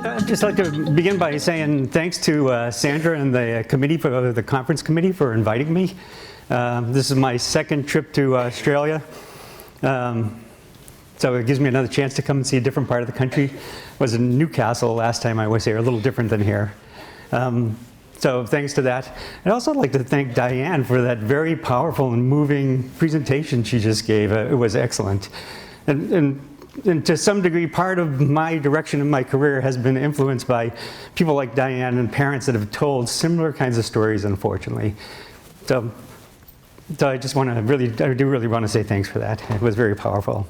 I'd just like to begin by saying thanks to Sandra and the committee for the conference committee for inviting me. This is my second trip to Australia, so it gives me another chance to come and see a different part of the country. I was in Newcastle last time I was here, a little different than here. So thanks to that. I'd also like to thank Diane for that very powerful and moving presentation she just gave. It was excellent. And to some degree, part of my direction in my career has been influenced by people like Diane and parents that have told similar kinds of stories, unfortunately. So I just want to I do really want to say thanks for that. It was very powerful.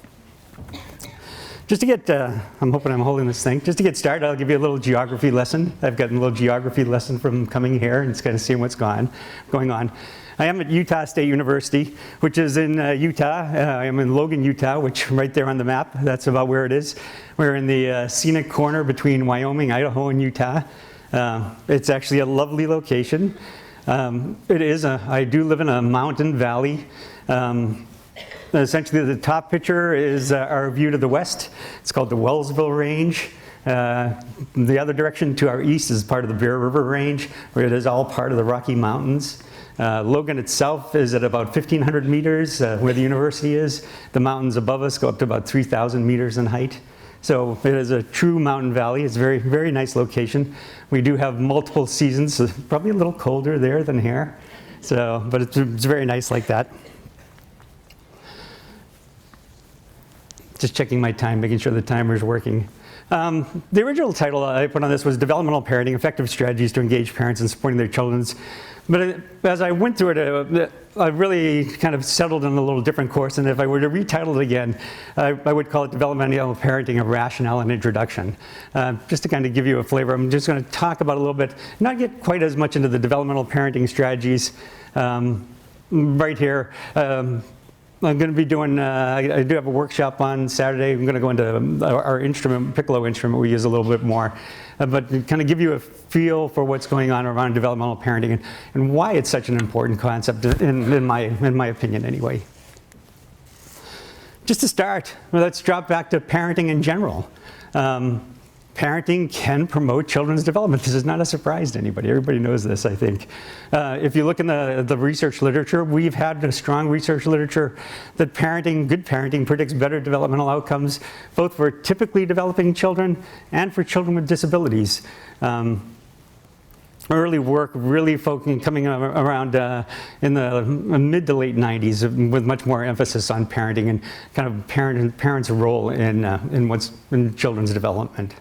Just to get, I'm hoping I'm holding this thing. Just to get started, I'll give you a little geography lesson. I've gotten a little geography lesson from coming here and just kind of seeing what's going on. I am at Utah State University, which is in Utah. I am in Logan, Utah, which right there on the map, that's about where it is. We're in the scenic corner between Wyoming, Idaho, and Utah. It's actually a lovely location. I do live in a mountain valley. Essentially, the top picture is our view to the west. It's called the Wellsville Range. The other direction to our east is part of the Bear River Range, where it is all part of the Rocky Mountains. Logan itself is at about 1,500 meters where the university is. The mountains above us go up to about 3,000 meters in height. So it is a true mountain valley. It's a very, very nice location. We do have multiple seasons, so probably a little colder there than here. But it's very nice like that. Just checking my time, making sure the timer is working. The original title I put on this was Developmental Parenting, Effective Strategies to Engage Parents in Supporting Their Children's. But as I went through it, I really kind of settled in a little different course. And if I were to retitle it again, I would call it Developmental Parenting, a Rationale and Introduction. Just to kind of give you a flavor, I'm just going to talk about a little bit, not get quite as much into the developmental parenting strategies right here. I'm going to be doing, I do have a workshop on Saturday. I'm going to go into our instrument, piccolo instrument we use a little bit more. But kind of give you a feel for what's going on around developmental parenting and why it's such an important concept in my opinion anyway. Just to start, let's drop back to parenting in general. Parenting can promote children's development. This is not a surprise to anybody. Everybody knows this, I think. If you look in the research literature, we've had a strong research literature that good parenting predicts better developmental outcomes, both for typically developing children and for children with disabilities. Early work really coming around in the mid to late 90s with much more emphasis on parenting and kind of parents' role in children's development.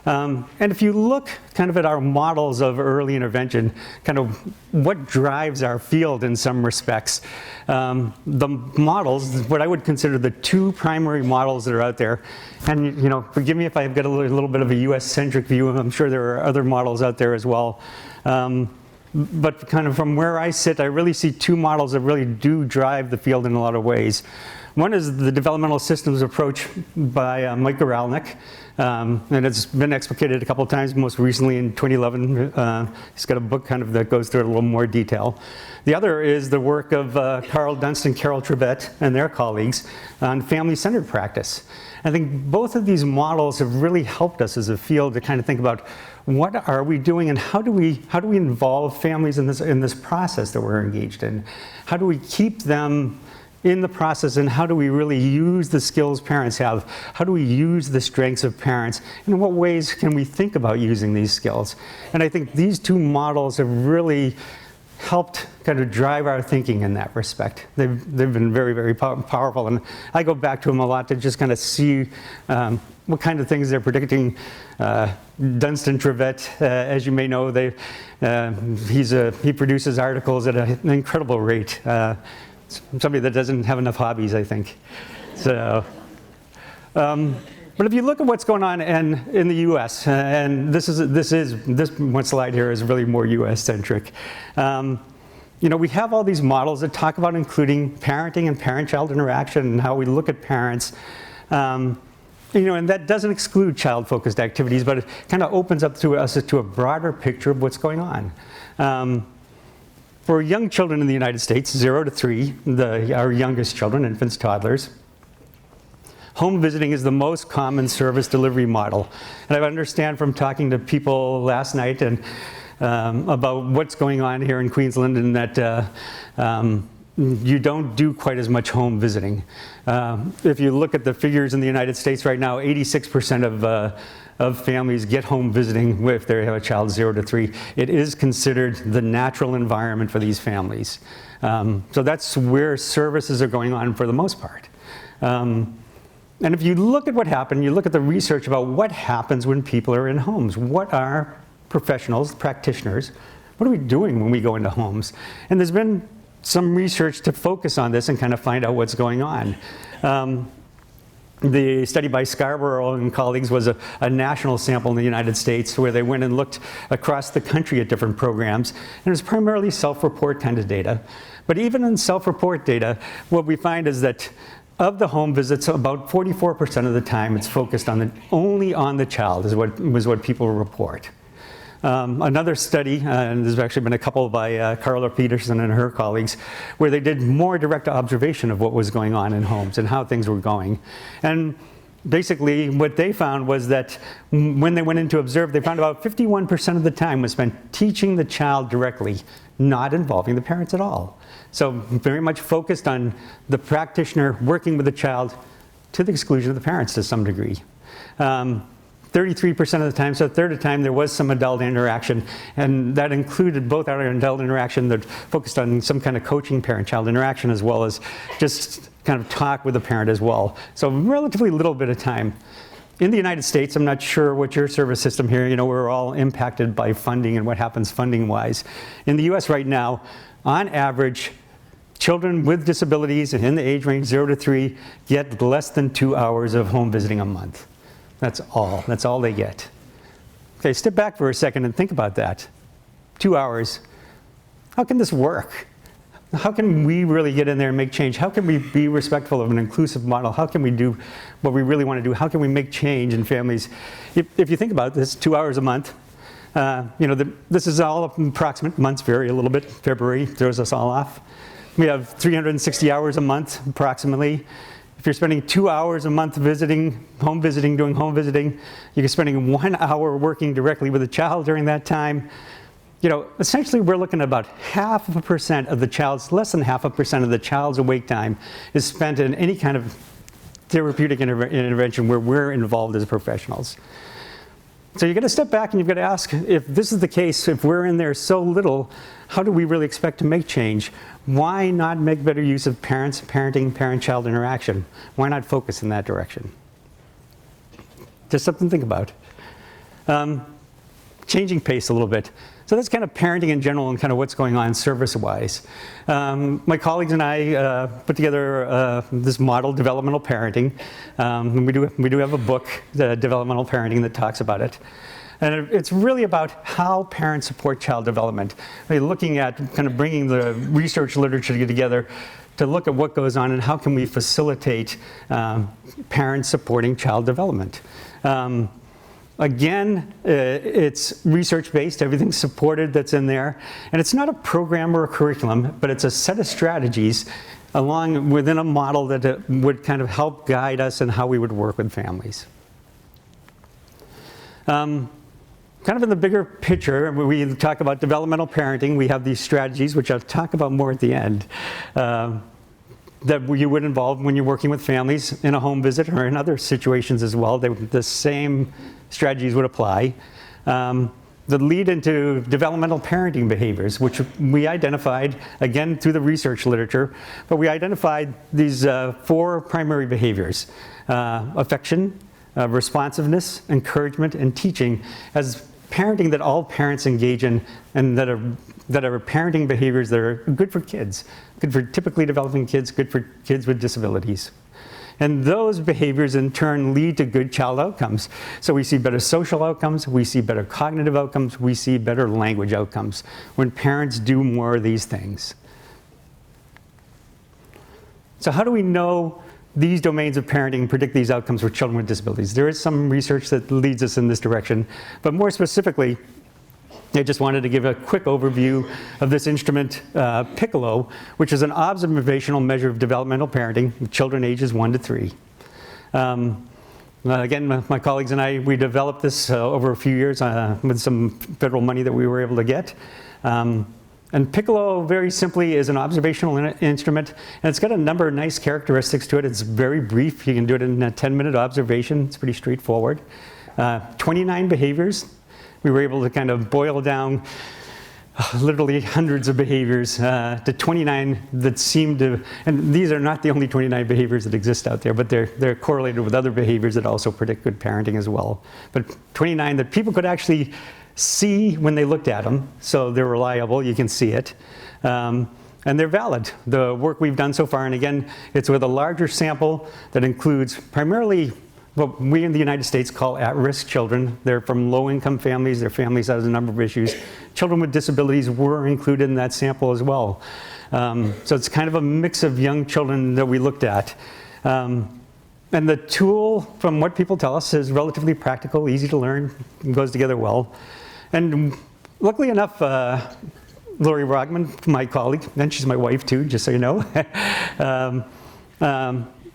And if you look kind of at our models of early intervention, kind of what drives our field in some respects, the models, what I would consider the two primary models that are out there, and forgive me if I've got a little bit of a US-centric view, I'm sure there are other models out there as well. But kind of from where I sit, I really see two models that really do drive the field in a lot of ways. One is the developmental systems approach by Mike Goralnik, and it's been explicated a couple of times, most recently in 2011. He's got a book kind of that goes through it a little more detail. The other is the work of Carl Dunst and Carol Trivette and their colleagues on family-centered practice. I think both of these models have really helped us as a field to kind of think about what are we doing and how do we involve families in this process that we're engaged in? How do we keep them in the process, and how do we really use the skills parents have? How do we use the strengths of parents? And in what ways can we think about using these skills? And I think these two models have really helped kind of drive our thinking in that respect. They've been very, very powerful, and I go back to them a lot to just kind of see what kind of things they're predicting. Dunst and Trivette, as you may know, he produces articles at an incredible rate. Somebody that doesn't have enough hobbies, I think. So, but if you look at what's going on in the U.S., and this one slide here is really more U.S. centric. We have all these models that talk about including parenting and parent-child interaction and how we look at parents. And that doesn't exclude child-focused activities, but it kind of opens up to us to a broader picture of what's going on. For young children in the United States, 0 to 3, our youngest children, infants, toddlers, home visiting is the most common service delivery model. And I understand from talking to people last night and about what's going on here in Queensland, and that you don't do quite as much home visiting. If you look at the figures in the United States right now, 86% of families get home visiting if they have a child 0 to 3. It is considered the natural environment for these families. So that's where services are going on for the most part. And if you look at what happened, you look at the research about what happens when people are in homes. What are professionals, practitioners, what are we doing when we go into homes? And there's been some research to focus on this and kind of find out what's going on. The study by Scarborough and colleagues was a national sample in the United States where they went and looked across the country at different programs. And it was primarily self-report kind of data. But even in self-report data, what we find is that of the home visits, about 44% of the time it's focused only on the child is what people report. Another study, and there's actually been a couple by Carla Peterson and her colleagues, where they did more direct observation of what was going on in homes and how things were going. And basically what they found was that when they went in to observe, they found about 51% of the time was spent teaching the child directly, not involving the parents at all. So very much focused on the practitioner working with the child to the exclusion of the parents to some degree. 33% of the time, so a third of the time, there was some adult interaction, and that included both our adult interaction that focused on some kind of coaching parent-child interaction, as well as just kind of talk with the parent as well. So relatively little bit of time. In the United States, I'm not sure what your service system here, we're all impacted by funding and what happens funding-wise. In the US right now, on average, children with disabilities and in the age range 0 to 3 get less than 2 hours of home visiting a month. That's all they get. Okay, step back for a second and think about that. 2 hours. How can this work? How can we really get in there and make change? How can we be respectful of an inclusive model? How can we do what we really want to do? How can we make change in families? If you think about this, 2 hours a month, this is all approximate. Months vary a little bit. February throws us all off. We have 360 hours a month, approximately. If you're spending 2 hours a month doing home visiting, you're spending 1 hour working directly with a child during that time. Essentially we're looking at about less than 0.5% of the child's awake time is spent in any kind of therapeutic intervention where we're involved as professionals. So you've got to step back and you've got to ask, if this is the case, if we're in there so little, how do we really expect to make change? Why not make better use of parenting, parent-child interaction? Why not focus in that direction? Just something to think about. Changing pace a little bit. So that's kind of parenting in general and kind of what's going on service-wise. My colleagues and I put together this model, Developmental Parenting. And we do have a book, Developmental Parenting, that talks about it. And it's really about how parents support child development. They're looking at kind of bringing the research literature together to look at what goes on and how can we facilitate parents supporting child development. Again, it's research-based, everything's supported that's in there. And it's not a program or a curriculum, but it's a set of strategies within a model that would kind of help guide us in how we would work with families. Kind of in the bigger picture, we talk about developmental parenting. We have these strategies, which I'll talk about more at the end, that you would involve when you're working with families in a home visit or in other situations as well. The same strategies would apply. That lead into developmental parenting behaviors, which we identified, again, through the research literature, but we identified these 4 primary behaviors: affection, responsiveness, encouragement, and teaching as parenting that all parents engage in, and that are parenting behaviors that are good for kids, good for typically developing kids, good for kids with disabilities. And those behaviors in turn lead to good child outcomes. So we see better social outcomes, we see better cognitive outcomes, we see better language outcomes when parents do more of these things. So how do we know these domains of parenting predict these outcomes for children with disabilities. There is some research that leads us in this direction, but more specifically, I just wanted to give a quick overview of this instrument, Piccolo, which is an observational measure of developmental parenting with children ages 1 to 3. Again, my colleagues and I, we developed this over a few years with some federal money that we were able to get. And Piccolo, very simply, is an observational instrument, and it's got a number of nice characteristics to it. It's very brief. You can do it in a 10-minute observation. It's pretty straightforward. 29 behaviors. We were able to kind of boil down literally hundreds of behaviors to 29 that seem to, and these are not the only 29 behaviors that exist out there, but they're correlated with other behaviors that also predict good parenting as well. But 29 that people could actually see when they looked at them, so they're reliable, you can see it, and they're valid. The work we've done so far, and again, it's with a larger sample that includes primarily what we in the United States call at-risk children. They're from low-income families, they're families that have a number of issues. Children with disabilities were included in that sample as well. So it's kind of a mix of young children that we looked at. And the tool, from what people tell us, is relatively practical, easy to learn, goes together well. And luckily enough, Lori Rogman, my colleague, and she's my wife too, just so you know,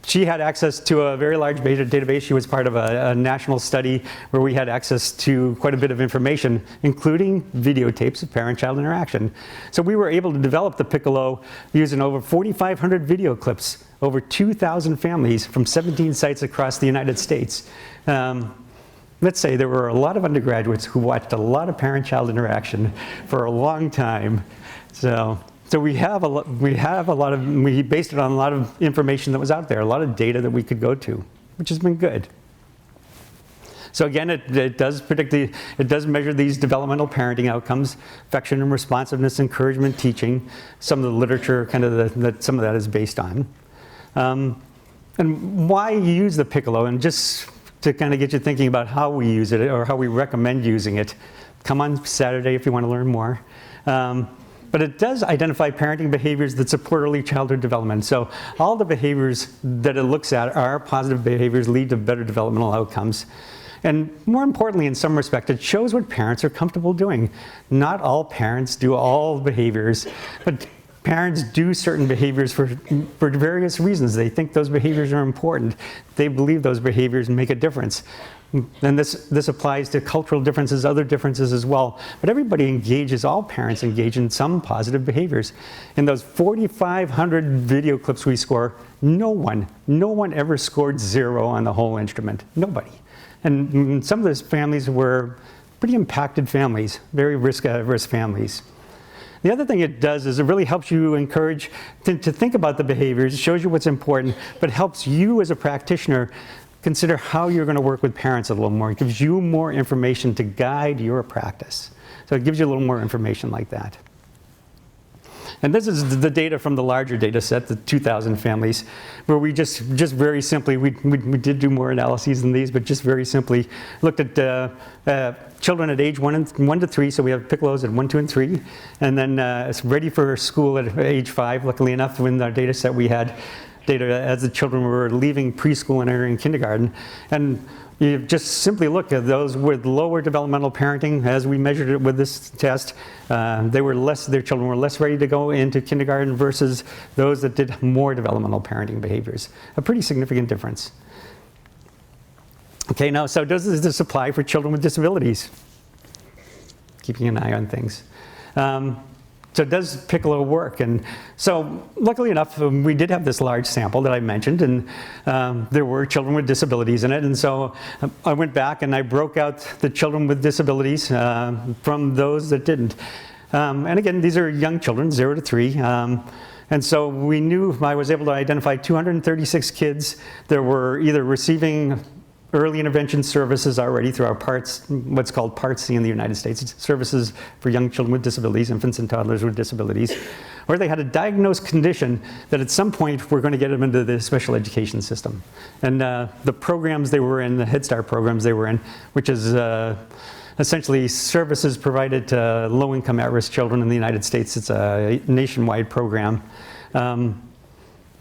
she had access to a very large database. She was part of a national study where we had access to quite a bit of information, including videotapes of parent-child interaction. So we were able to develop the Piccolo using over 4,500 video clips, over 2,000 families from 17 sites across the United States. Let's say there were a lot of undergraduates who watched a lot of parent-child interaction for a long time. So we based it on a lot of information that was out there, a lot of data that we could go to, which has been good. So again, it does it does measure these developmental parenting outcomes, affection and responsiveness, encouragement, teaching, some of the literature kind of that some of that is based on. And why use the Piccolo, and just to kind of get you thinking about how we use it or how we recommend using it. Come on Saturday if you want to learn more. But it does identify parenting behaviors that support early childhood development. So all the behaviors that it looks at are positive behaviors, lead to better developmental outcomes. And more importantly, in some respect, it shows what parents are comfortable doing. Not all parents do all behaviors, but parents do certain behaviors for various reasons. They think those behaviors are important. They believe those behaviors make a difference. And this applies to cultural differences, other differences as well. But everybody engages, all parents engage in some positive behaviors. In those 4,500 video clips we score, no one ever scored 0 on the whole instrument. Nobody. And some of those families were pretty impacted families, very risk-averse families. The other thing it does is it really helps you encourage to think about the behaviors. It shows you what's important, but helps you as a practitioner consider how you're going to work with parents a little more. It gives you more information to guide your practice. So it gives you a little more information like that. And this is the data from the larger data set, the 2,000 families, where we just very simply, we did do more analyses than these, but just very simply looked at children at age 1 to 3, so we have Piccolos at 1, 2, and 3, and then it's ready for school at age 5. Luckily enough, in our data set we had data as the children were leaving preschool and entering kindergarten. And you just simply look at those with lower developmental parenting, as we measured it with this test. Their children were less ready to go into kindergarten versus those that did more developmental parenting behaviors. A pretty significant difference. Okay, now, so does this apply for children with disabilities? Keeping an eye on things. So does Piccolo work? And so luckily enough, we did have this large sample that I mentioned, and there were children with disabilities in it. And so I went back and I broke out the children with disabilities from those that didn't. And again, these are young children, 0 to 3. And so we knew I was able to identify 236 kids that were either receiving early intervention services already through our what's called Part C in the United States. It's services for young children with disabilities, infants and toddlers with disabilities, or they had a diagnosed condition that at some point we're going to get them into the special education system. And the programs they were in, the Head Start programs they were in, which is essentially services provided to low-income at-risk children in the United States. It's a nationwide program.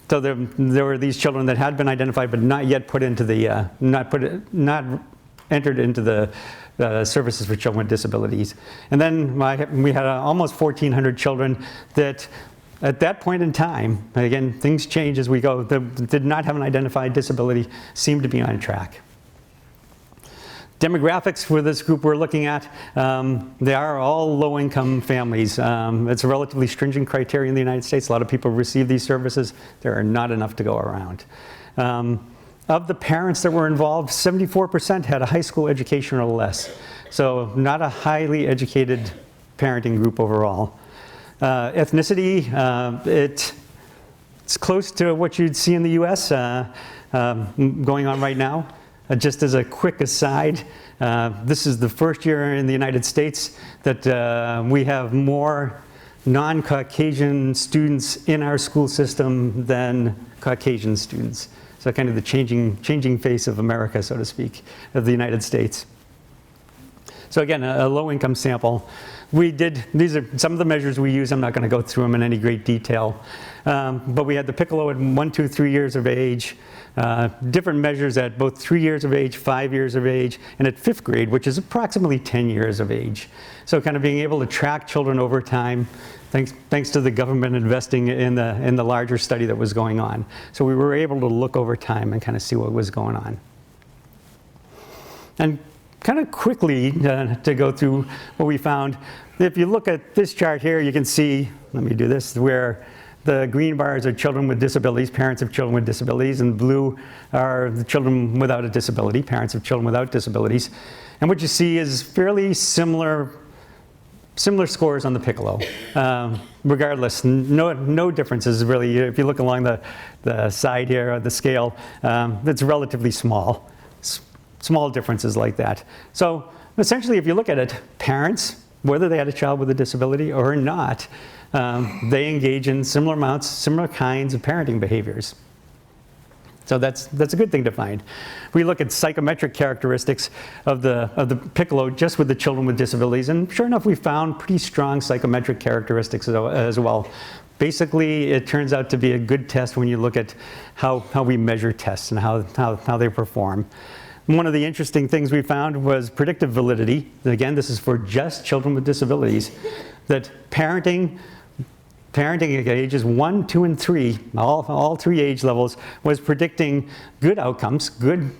So there were these children that had been identified but not yet put into the, not entered into the services for children with disabilities. And then we had almost 1,400 children that at that point in time, again, things change as we go, that did not have an identified disability, seemed to be on track. Demographics for this group we're looking at, they are all low-income families. It's a relatively stringent criteria in the United States. A lot of people receive these services. There are not enough to go around. Of the parents that were involved, 74% had a high school education or less. So not a highly educated parenting group overall. Ethnicity, it's close to what you'd see in the US going on right now. Just as a quick aside, this is the first year in the United States that we have more non-Caucasian students in our school system than Caucasian students. So kind of the changing face of America, so to speak, of the United States. So again, a low-income sample. These are some of the measures we use. I'm not going to go through them in any great detail. But we had the Piccolo at 1, 2, 3 years of age. Different measures at both 3 years of age, 5 years of age, and at 5th grade, which is approximately 10 years of age. So kind of being able to track children over time, thanks to the government investing in the larger study that was going on. So we were able to look over time and kind of see what was going on. And kind of quickly to go through what we found, if you look at this chart here, you can see, let me do this, where the green bars are children with disabilities, parents of children with disabilities, and blue are the children without a disability, parents of children without disabilities. And what you see is fairly similar scores on the Piccolo. Regardless, no differences really. If you look along the side here of the scale, it's relatively small. Small differences like that. So essentially, if you look at it, parents, whether they had a child with a disability or not, they engage in similar amounts, similar kinds of parenting behaviors. So that's a good thing to find. We look at psychometric characteristics of the Piccolo just with the children with disabilities, and sure enough, we found pretty strong psychometric characteristics as well. Basically, it turns out to be a good test when you look at how we measure tests and how they perform. One of the interesting things we found was predictive validity. Again, this is for just children with disabilities, that parenting at ages 1, 2, and 3, all 3 age levels, was predicting good outcomes, good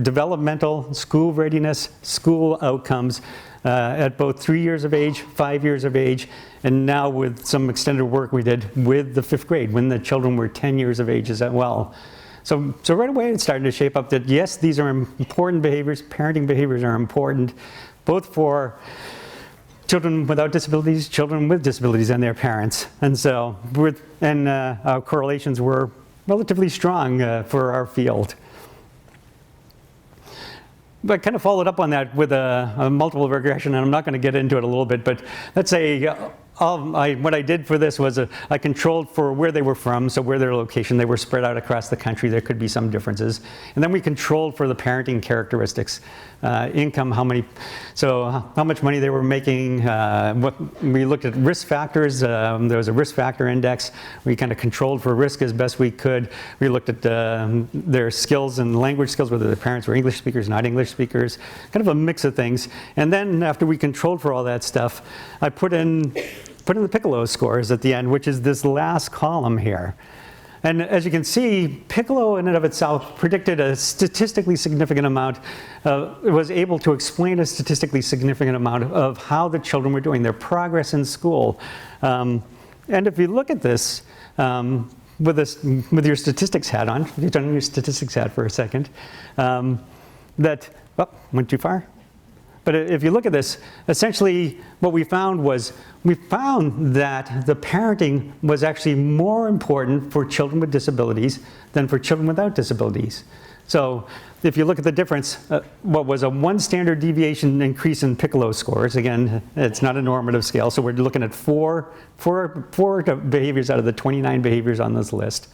developmental, school readiness, school outcomes at both 3 years of age, 5 years of age, and now with some extended work we did with the 5th grade, when the children were 10 years of age as well. So right away it's starting to shape up that yes, these are important behaviors, parenting behaviors are important, both for children without disabilities, children with disabilities, and their parents. And so, our correlations were relatively strong for our field. But kind of followed up on that with a multiple regression, and I'm not going to get into it a little bit, but let's say what I did for this was I controlled for where they were from, so where their location. They were spread out across the country. There could be some differences. And then we controlled for the parenting characteristics, income, how much money they were making. We looked at risk factors. There was a risk factor index. We kind of controlled for risk as best we could. We looked at their skills and language skills, whether the parents were English speakers, not English speakers, kind of a mix of things. And then after we controlled for all that stuff, I put in the Piccolo scores at the end, which is this last column here. And as you can see, Piccolo in and of itself predicted a statistically significant amount, it was able to explain a statistically significant amount of how the children were doing, their progress in school. And if you look at this, with your statistics hat on, if you turn on your statistics hat for a second, went too far. But if you look at this, essentially what we found that the parenting was actually more important for children with disabilities than for children without disabilities. So if you look at the difference, what was a 1 standard deviation increase in Piccolo scores, again, it's not a normative scale, so we're looking at four behaviors out of the 29 behaviors on this list.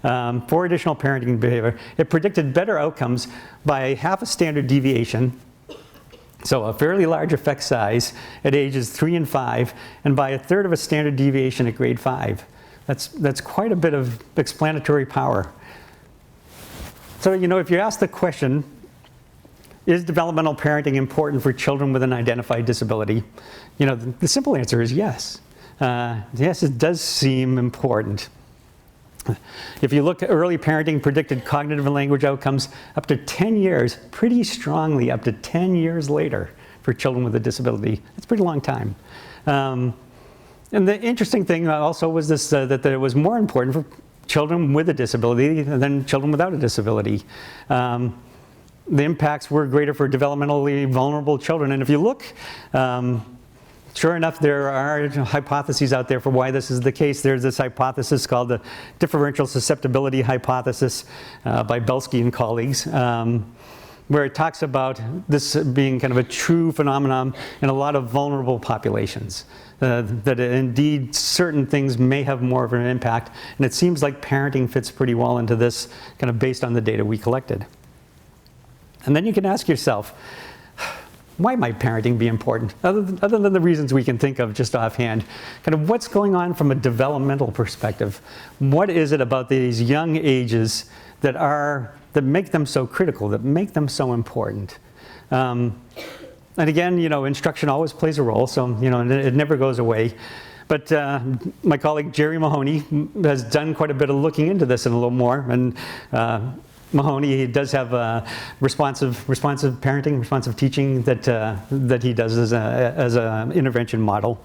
4 additional parenting behavior. It predicted better outcomes by half a standard deviation, so a fairly large effect size at ages 3 and 5, and by 1/3 of a standard deviation at grade 5. That's quite a bit of explanatory power. So, if you ask the question, is developmental parenting important for children with an identified disability? The simple answer is yes. Yes, it does seem important. If you look at early parenting predicted cognitive and language outcomes up to 10 years, pretty strongly up to 10 years later for children with a disability. That's a pretty long time. And the interesting thing also was this, that it was more important for children with a disability than children without a disability. The impacts were greater for developmentally vulnerable children. And if you look, sure enough, there are hypotheses out there for why this is the case. There's this hypothesis called the differential susceptibility hypothesis by Belsky and colleagues, where it talks about this being kind of a true phenomenon in a lot of vulnerable populations. That indeed certain things may have more of an impact. And it seems like parenting fits pretty well into this, kind of based on the data we collected. And then you can ask yourself, why might parenting be important? Other than the reasons we can think of just offhand, kind of what's going on from a developmental perspective? What is it about these young ages that make them so critical, that make them so important? And again, instruction always plays a role, so it never goes away. But my colleague Jerry Mahoney has done quite a bit of looking into this and a little more. And Mahoney, he does have responsive parenting, responsive teaching that he does as a intervention model.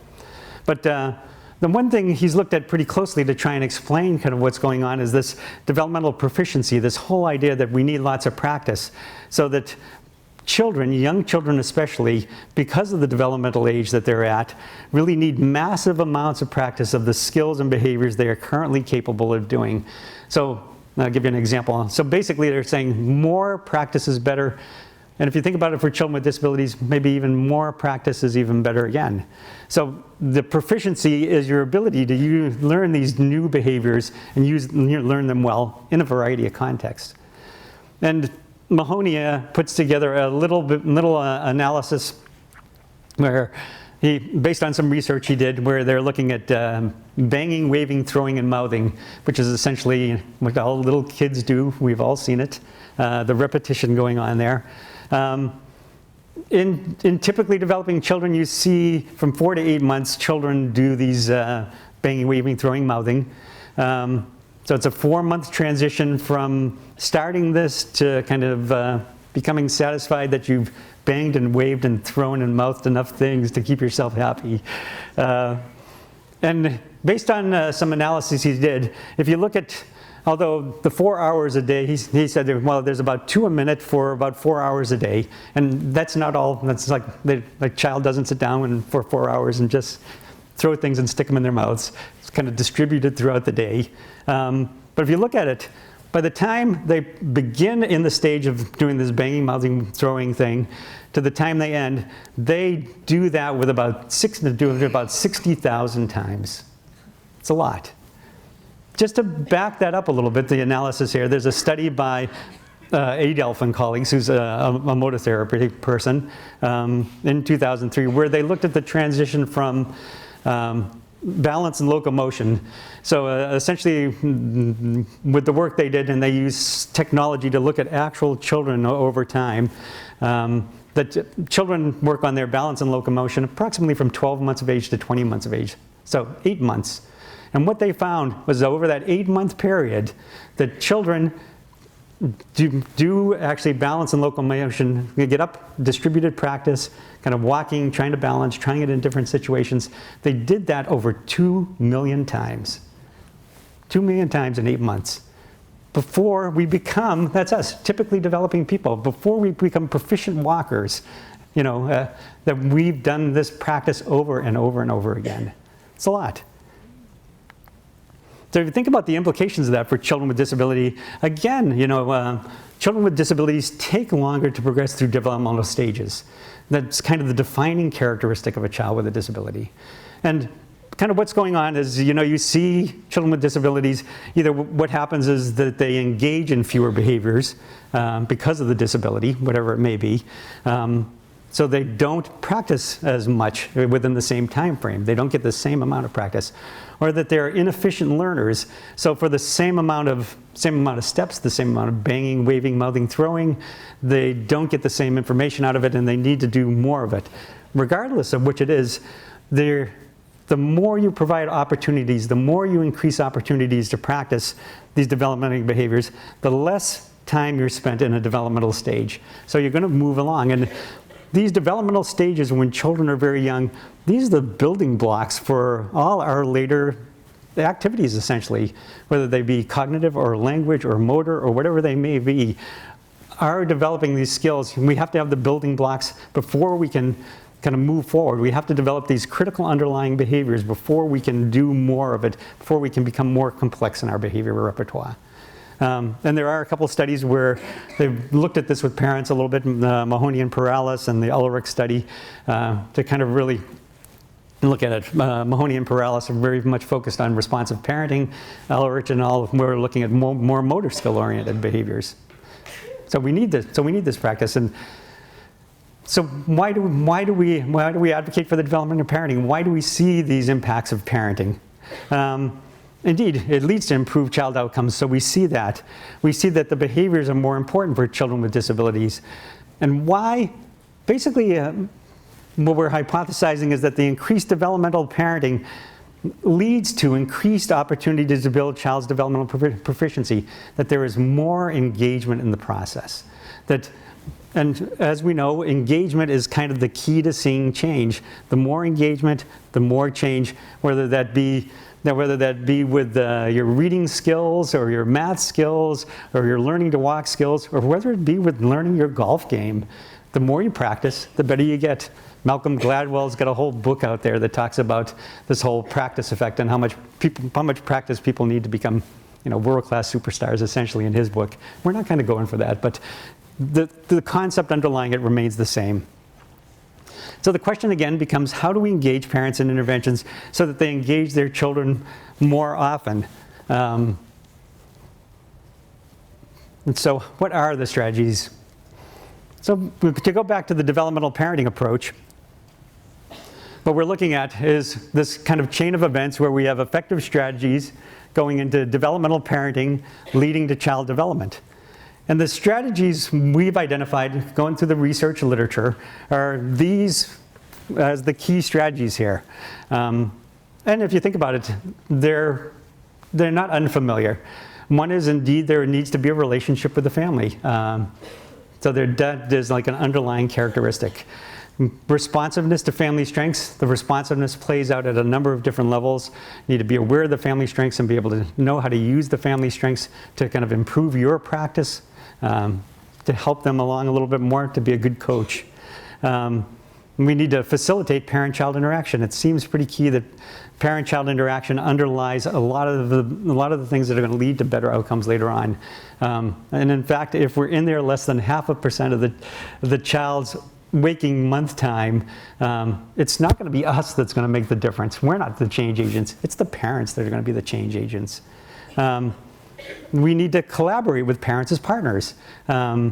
But the one thing he's looked at pretty closely to try and explain kind of what's going on is this developmental proficiency, this whole idea that we need lots of practice, so that children, young children especially, because of the developmental age that they're at, really need massive amounts of practice of the skills and behaviors they are currently capable of doing. So I'll give you an example. So basically they're saying more practice is better. And if you think about it for children with disabilities, maybe even more practice is even better again. So the proficiency is your ability to learn these new behaviors and learn them well in a variety of contexts. And Mahoney puts together a little analysis where based on some research he did, where they're looking at banging, waving, throwing, and mouthing, which is essentially what all little kids do. We've all seen it, the repetition going on there. In typically developing children, you see from 4 to 8 months, children do these banging, waving, throwing, mouthing. So it's a 4-month transition from starting this to kind of becoming satisfied that you've banged and waved and thrown and mouthed enough things to keep yourself happy. And based on some analysis he did, if you look at, although the 4 hours a day, he said, well, there's about 2 a minute for about 4 hours a day. And that's not all, that's like the child doesn't sit down for 4 hours and just throw things and stick them in their mouths. It's kind of distributed throughout the day. But if you look at it, by the time they begin in the stage of doing this banging, mouthing, throwing thing, to the time they end, they do that with about 60,000 times. It's a lot. Just to back that up a little bit, the analysis here, there's a study by Adelph and colleagues, who's a motor therapy person, in 2003, where they looked at the transition from balance and locomotion. So essentially, with the work they did, and they used technology to look at actual children over time, that children work on their balance and locomotion approximately from 12 months of age to 20 months of age, so 8 months. And what they found was over that 8-month period, that children do actually balance and locomotion. You get up, distributed practice, kind of walking, trying to balance, trying it in different situations. They did that over 2 million times. 2 million times in 8 months. Before we become, that's us, typically developing people, before we become proficient walkers, that we've done this practice over and over and over again. It's a lot. So if you think about the implications of that for children with disability, again, children with disabilities take longer to progress through developmental stages. That's kind of the defining characteristic of a child with a disability. And kind of what's going on is, you see children with disabilities, either what happens is that they engage in fewer behaviors because of the disability, whatever it may be. So they don't practice as much within the same time frame. They don't get the same amount of practice. Or that they're inefficient learners. So for the same amount of steps, the same amount of banging, waving, mouthing, throwing, they don't get the same information out of it, and they need to do more of it. Regardless of which it is, the more you provide opportunities, the more you increase opportunities to practice these developmental behaviors, the less time you're spent in a developmental stage. So you're going to move along. And these developmental stages, when children are very young, these are the building blocks for all our later activities, essentially, whether they be cognitive or language or motor or whatever they may be. Are developing these skills, we have to have the building blocks before we can kind of move forward. We have to develop these critical underlying behaviors before we can do more of it, before we can become more complex in our behavior repertoire. And there are a couple studies where they've looked at this with parents a little bit, Mahoney and Perales and the Ulrich study, to kind of really look at it. Mahoney and Perales are very much focused on responsive parenting. Ulrich and all, we're looking at more motor skill-oriented behaviors. So we need this. So we need this practice. And so why do we advocate for the development of parenting? Why do we see these impacts of parenting? Indeed, it leads to improved child outcomes, so we see that. We see that the behaviors are more important for children with disabilities. And why? Basically, what we're hypothesizing is that the increased developmental parenting leads to increased opportunities to build child's developmental proficiency, that there is more engagement in the process. And as we know, engagement is kind of the key to seeing change. The more engagement, the more change, whether that be with your reading skills or your math skills or your learning to walk skills, or whether it be with learning your golf game. The more you practice, the better you get. Malcolm Gladwell's got a whole book out there that talks about this whole practice effect and how much practice people need to become, world-class superstars, essentially, in his book. We're not kind of going for that, but the concept underlying it remains the same. So the question again becomes, how do we engage parents in interventions so that they engage their children more often? And so what are the strategies? So to go back to the developmental parenting approach, what we're looking at is this kind of chain of events where we have effective strategies going into developmental parenting leading to child development. And the strategies we've identified, going through the research literature, are these as the key strategies here. And if you think about it, they're not unfamiliar. One is, indeed, there needs to be a relationship with the family. So there's like an underlying characteristic. Responsiveness to family strengths. The responsiveness plays out at a number of different levels. You need to be aware of the family strengths and be able to know how to use the family strengths to kind of improve your practice, to help them along a little bit more, to be a good coach. We need to facilitate parent-child interaction. It seems pretty key that parent-child interaction underlies a lot of the things that are going to lead to better outcomes later on. And in fact, if we're in there less than 0.5% of the child's waking month time, it's not going to be us that's going to make the difference. We're not the change agents. It's the parents that are going to be the change agents. We need to collaborate with parents as partners. I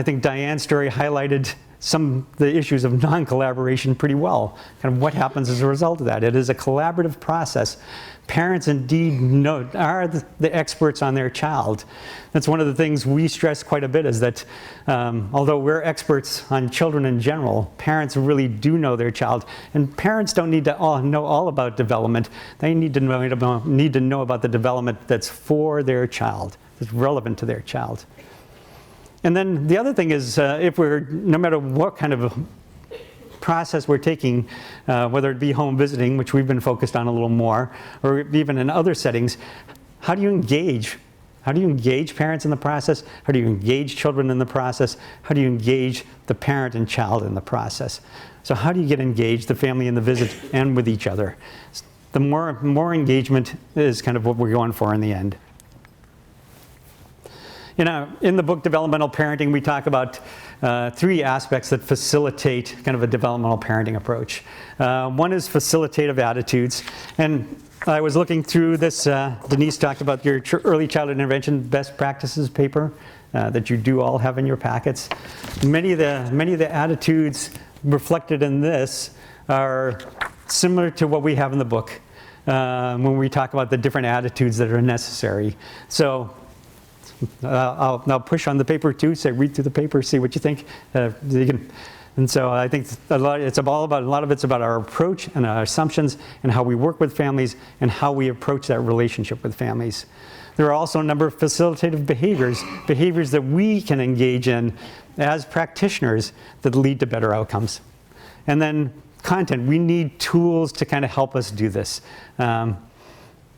think Diane's story highlighted some of the issues of non-collaboration pretty well. Kind of what happens as a result of that. It is a collaborative process. Parents indeed are the experts on their child. That's one of the things we stress quite a bit, is that although we're experts on children in general, parents really do know their child. And parents don't need to know all about development. They need to know about the development that's for their child, that's relevant to their child. And then the other thing is, no matter what kind of process we're taking, whether it be home visiting, which we've been focused on a little more, or even in other settings, how do you engage? How do you engage parents in the process? How do you engage children in the process? How do you engage the parent and child in the process? So how do you get engaged, the family in the visit, and with each other? The more engagement is kind of what we're going for in the end. In the book Developmental Parenting, we talk about 3 aspects that facilitate kind of a developmental parenting approach. One is facilitative attitudes. And I was looking through this, Denise talked about your early childhood intervention best practices paper. that you do all have in your packets. Many of the attitudes reflected in this are similar to what we have in the book when we talk about the different attitudes that are necessary. So I'll push on the paper too, say read through the paper, see what you think. And so I think a lot of it's about our approach and our assumptions and how we work with families and how we approach that relationship with families. There are also a number of facilitative behaviors that we can engage in as practitioners that lead to better outcomes. And then content, we need tools to kind of help us do this. It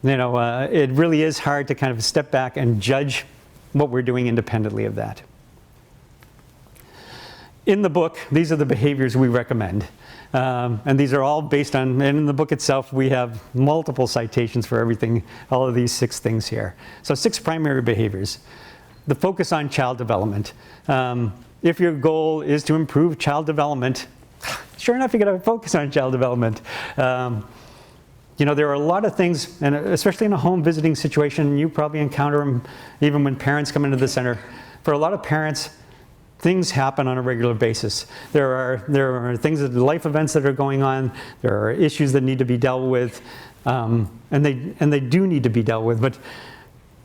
really is hard to kind of step back and judge what we're doing independently of that. In the book, these are the behaviors we recommend. And these are all based on, and in the book itself, we have multiple citations for everything, all of these 6 things here. So 6 primary behaviors. The focus on child development. If your goal is to improve child development, sure enough, you got to focus on child development. There are a lot of things, and especially in a home visiting situation, you probably encounter them even when parents come into the center. For a lot of parents, things happen on a regular basis. There are things, life events that are going on. There are issues that need to be dealt with, and they do need to be dealt with. But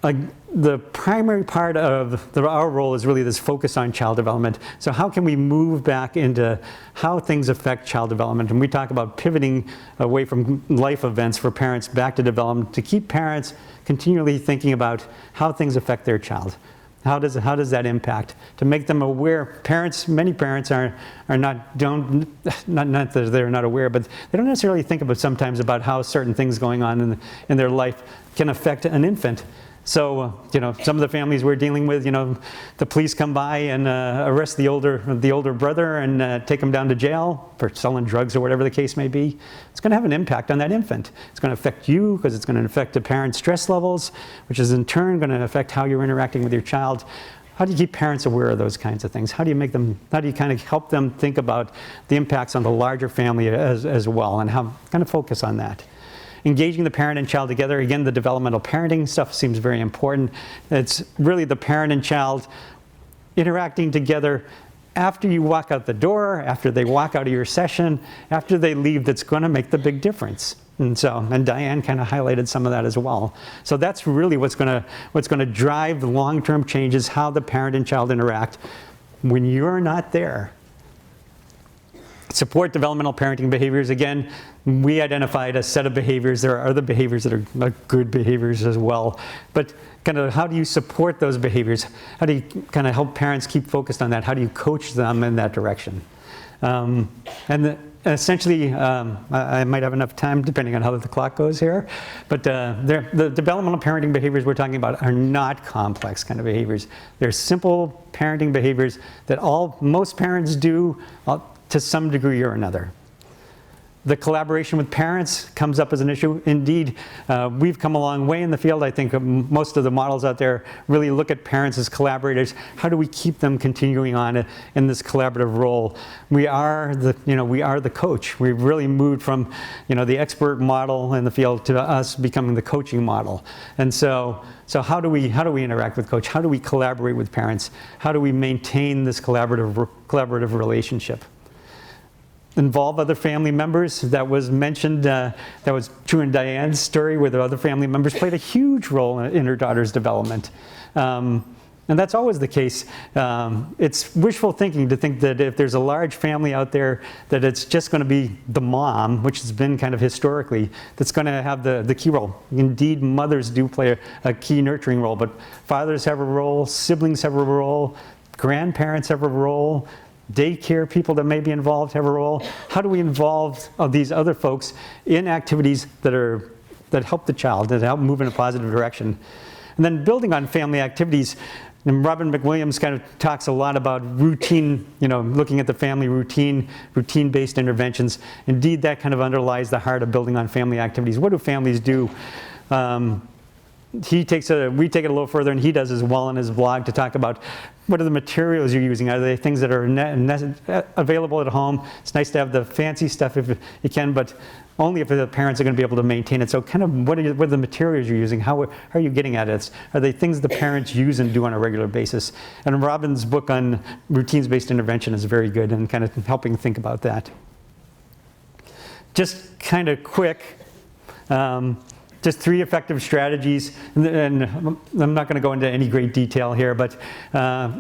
the primary part of our role is really this focus on child development. So how can we move back into how things affect child development? And we talk about pivoting away from life events for parents back to development to keep parents continually thinking about how things affect their child. How does that impact? To make them aware. Many parents are not that they're not aware, but they don't necessarily think about sometimes about how certain things going on in their life can affect an infant. So, some of the families we're dealing with, the police come by and arrest the older brother and take him down to jail for selling drugs or whatever the case may be. It's going to have an impact on that infant. It's going to affect you because it's going to affect the parent's stress levels, which is in turn going to affect how you're interacting with your child. How do you keep parents aware of those kinds of things? How do you kind of help them think about the impacts on the larger family as well, and how kind of focus on that? Engaging the parent and child together. Again, the developmental parenting stuff seems very important. It's really the parent and child interacting together after you walk out the door, after they walk out of your session, after they leave, that's going to make the big difference. And Diane kind of highlighted some of that as well. So that's really what's going to drive the long-term changes, how the parent and child interact when you're not there. Support developmental parenting behaviors. Again, we identified a set of behaviors. There are other behaviors that are good behaviors as well. But kind of how do you support those behaviors? How do you kind of help parents keep focused on that? How do you coach them in that direction? Essentially, I might have enough time depending on how the clock goes here, but the developmental parenting behaviors we're talking about are not complex kind of behaviors. They're simple parenting behaviors that most parents do to some degree or another. The collaboration with parents comes up as an issue. Indeed, we've come a long way in the field. I think most of the models out there really look at parents as collaborators. How do we keep them continuing on in this collaborative role? We are the coach. We've really moved from, the expert model in the field to us becoming the coaching model. And so how do we interact with coach? How do we collaborate with parents? How do we maintain this collaborative relationship? Involve other family members. That was mentioned, that was true in Diane's story, where the other family members played a huge role in her daughter's development. And that's always the case. It's wishful thinking to think that if there's a large family out there, that it's just going to be the mom, which has been kind of historically, that's going to have the key role. Indeed, mothers do play a key nurturing role, but fathers have a role, siblings have a role, grandparents have a role, daycare people that may be involved have a role. How do we involve these other folks in activities that help the child, that help move in a positive direction? And then building on family activities, and Robin McWilliams kind of talks a lot about routine, looking at the family routine-based interventions. Indeed, that kind of underlies the heart of building on family activities. What do families do? we take it a little further, and he does as well in his blog to talk about what are the materials you're using. Are they things that are available at home? It's nice to have the fancy stuff if you can, but only if the parents are going to be able to maintain it. So kind of what are the materials you're using? How are you getting at it? Are they things the parents use and do on a regular basis? And Robin's book on routines-based intervention is very good and kind of helping think about that. Just kind of quick, just 3 effective strategies, and I'm not going to go into any great detail here, but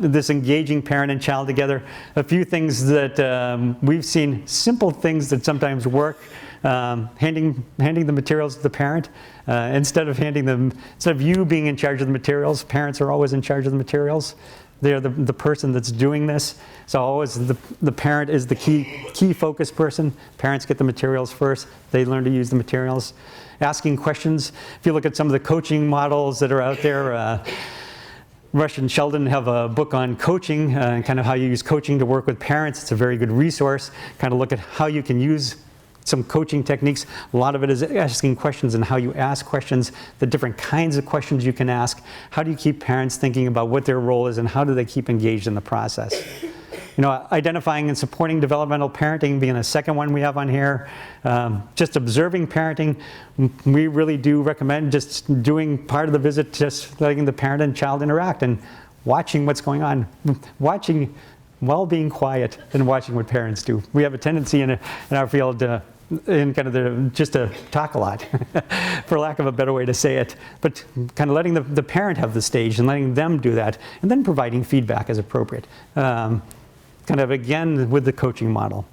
this engaging parent and child together. A few things that we've seen, simple things that sometimes work. Handing the materials to the parent instead of you being in charge of the materials. Parents are always in charge of the materials. They're the person that's doing this. So always the parent is the key focus person. Parents get the materials first. They learn to use the materials. Asking questions. If you look at some of the coaching models that are out there, Rush and Sheldon have a book on coaching and kind of how you use coaching to work with parents. It's a very good resource. Kind of look at how you can use some coaching techniques. A lot of it is asking questions and how you ask questions, the different kinds of questions you can ask. How do you keep parents thinking about what their role is and how do they keep engaged in the process? Identifying and supporting developmental parenting being a second one we have on here. Just observing parenting. We really do recommend just doing part of the visit, just letting the parent and child interact and watching what's going on. Watching while being quiet and watching what parents do. We have a tendency in our field just to talk a lot, for lack of a better way to say it, but kind of letting the parent have the stage and letting them do that, and then providing feedback as appropriate. Kind of again with the coaching model.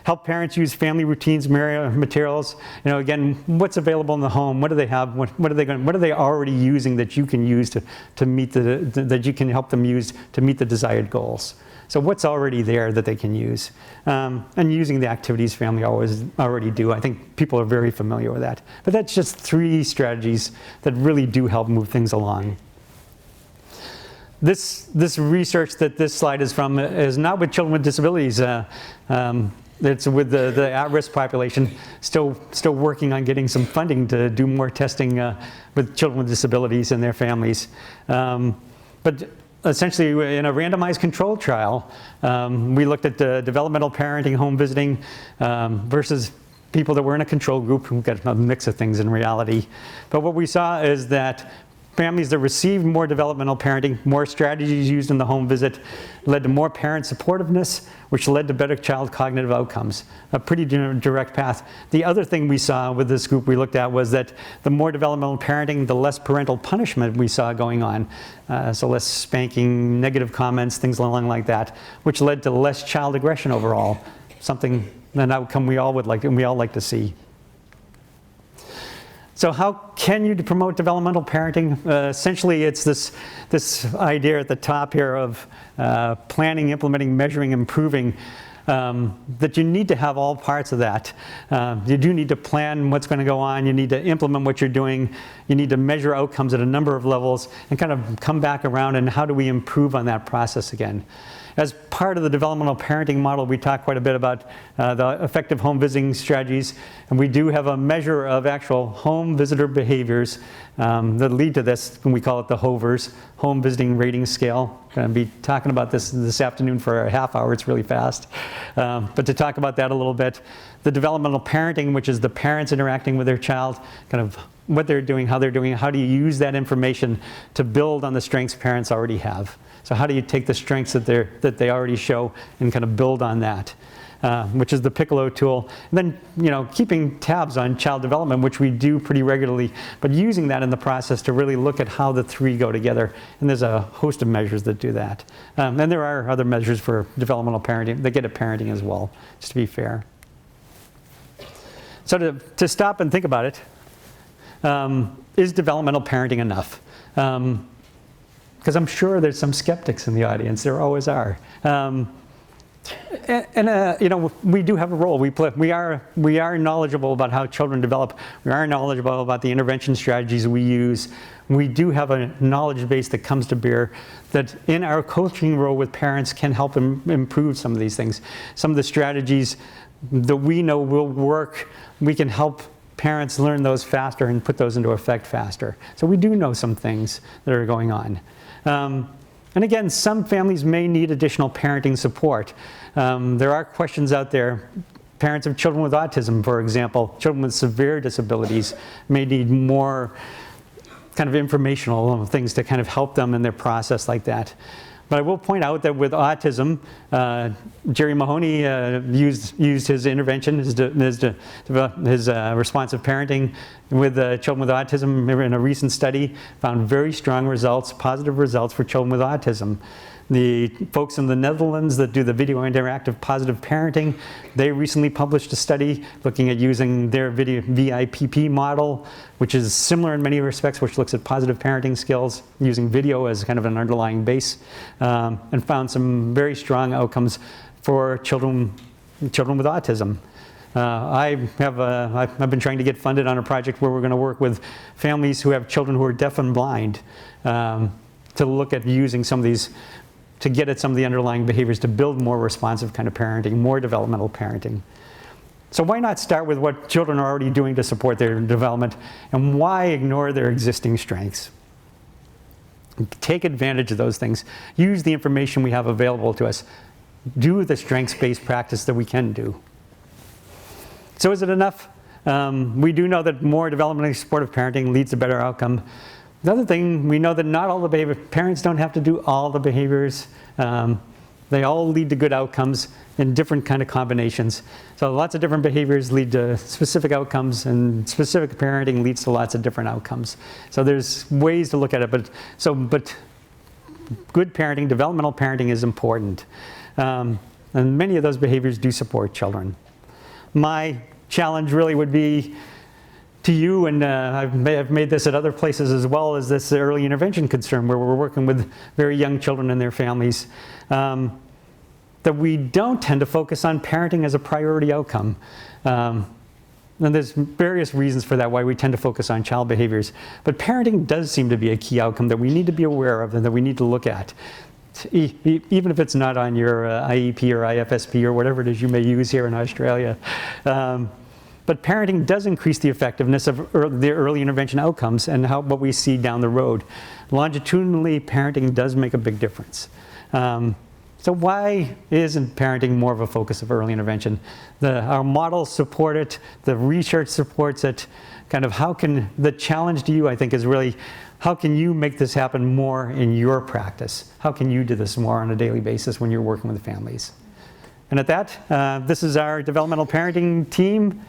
Help parents use family routines, materials. Again, what's available in the home? What do they have? What are they already using that you can use to meet that you can help them use to meet the desired goals? So what's already there that they can use? And using the activities family already do. I think people are very familiar with that. But that's just 3 strategies that really do help move things along. This research that this slide is from is not with children with disabilities. It's with the at-risk population, still working on getting some funding to do more testing with children with disabilities and their families. But essentially, in a randomized controlled trial, we looked at the developmental parenting home visiting versus people that were in a control group. We've got a mix of things in reality. But what we saw is that families that received more developmental parenting, more strategies used in the home visit, led to more parent supportiveness, which led to better child cognitive outcomes. A pretty direct path. The other thing we saw with this group we looked at was that the more developmental parenting, the less parental punishment we saw going on. So less spanking, negative comments, things along like that, which led to less child aggression overall. An outcome we all like to see. So how can you promote developmental parenting? Essentially, it's this idea at the top here of planning, implementing, measuring, improving, that you need to have all parts of that. You do need to plan what's going to go on. You need to implement what you're doing. You need to measure outcomes at a number of levels and kind of come back around and how do we improve on that process again. As part of the developmental parenting model, we talk quite a bit about the effective home visiting strategies, and we do have a measure of actual home visitor behaviors that lead to this, and we call it the HOVRS, Home Visiting Rating Scale. I'm going to be talking about this afternoon for a half hour. It's really fast. But to talk about that a little bit, the developmental parenting, which is the parents interacting with their child, kind of what they're doing, how do you use that information to build on the strengths parents already have? So how do you take the strengths that they already show and kind of build on that, which is the Piccolo tool. And then, keeping tabs on child development, which we do pretty regularly, but using that in the process to really look at how the 3 go together. And there's a host of measures that do that. And there are other measures for developmental parenting that get at parenting as well, just to be fair. So to stop and think about it, is developmental parenting enough? Because I'm sure there's some skeptics in the audience. There always are. We do have a role. We are knowledgeable about how children develop. We are knowledgeable about the intervention strategies we use. We do have a knowledge base that comes to bear that in our coaching role with parents can help improve some of these things. Some of the strategies that we know will work, we can help parents learn those faster and put those into effect faster. So we do know some things that are going on. And again, some families may need additional parenting support. There are questions out there. Parents of children with autism, for example, children with severe disabilities may need more kind of informational things to kind of help them in their process like that. But I will point out that with autism, Jerry Mahoney used his intervention, his responsive parenting with children with autism in a recent study, found very strong results, positive results for children with autism. The folks in the Netherlands that do the video interactive positive parenting, they recently published a study looking at using their video VIPP model, which is similar in many respects, which looks at positive parenting skills using video as kind of an underlying base, and found some very strong outcomes for children with autism. I've been trying to get funded on a project where we're going to work with families who have children who are deaf and blind to look at using some of these, to get at some of the underlying behaviors to build more responsive kind of parenting, more developmental parenting. So why not start with what children are already doing to support their development, and why ignore their existing strengths? Take advantage of those things. Use the information we have available to us. Do the strengths-based practice that we can do. So is it enough? We do know that more developmentally supportive parenting leads to better outcome. The other thing, we know that not all the parents don't have to do all the behaviors. They all lead to good outcomes in different kind of combinations. So lots of different behaviors lead to specific outcomes, and specific parenting leads to lots of different outcomes. So there's ways to look at it, but good parenting, developmental parenting is important. And many of those behaviors do support children. My challenge really would be to you, and I've made this at other places as well, as this early intervention concern where we're working with very young children and their families, that we don't tend to focus on parenting as a priority outcome. And there's various reasons for that, why we tend to focus on child behaviors. But parenting does seem to be a key outcome that we need to be aware of and that we need to look at. Even if it's not on your IEP or IFSP or whatever it is you may use here in Australia. But parenting does increase the effectiveness of the early intervention outcomes and what we see down the road. Longitudinally, parenting does make a big difference. So why isn't parenting more of a focus of early intervention? Our models support it, the research supports it. Kind of the challenge to you, I think, is really, how can you make this happen more in your practice? How can you do this more on a daily basis when you're working with families? And at that, this is our developmental parenting team.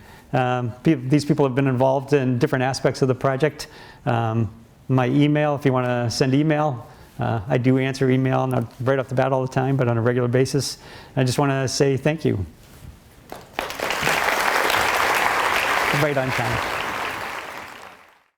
These people have been involved in different aspects of the project. My email, if you want to send email, I do answer email, not right off the bat all the time, but on a regular basis. I just want to say thank you. Right on time.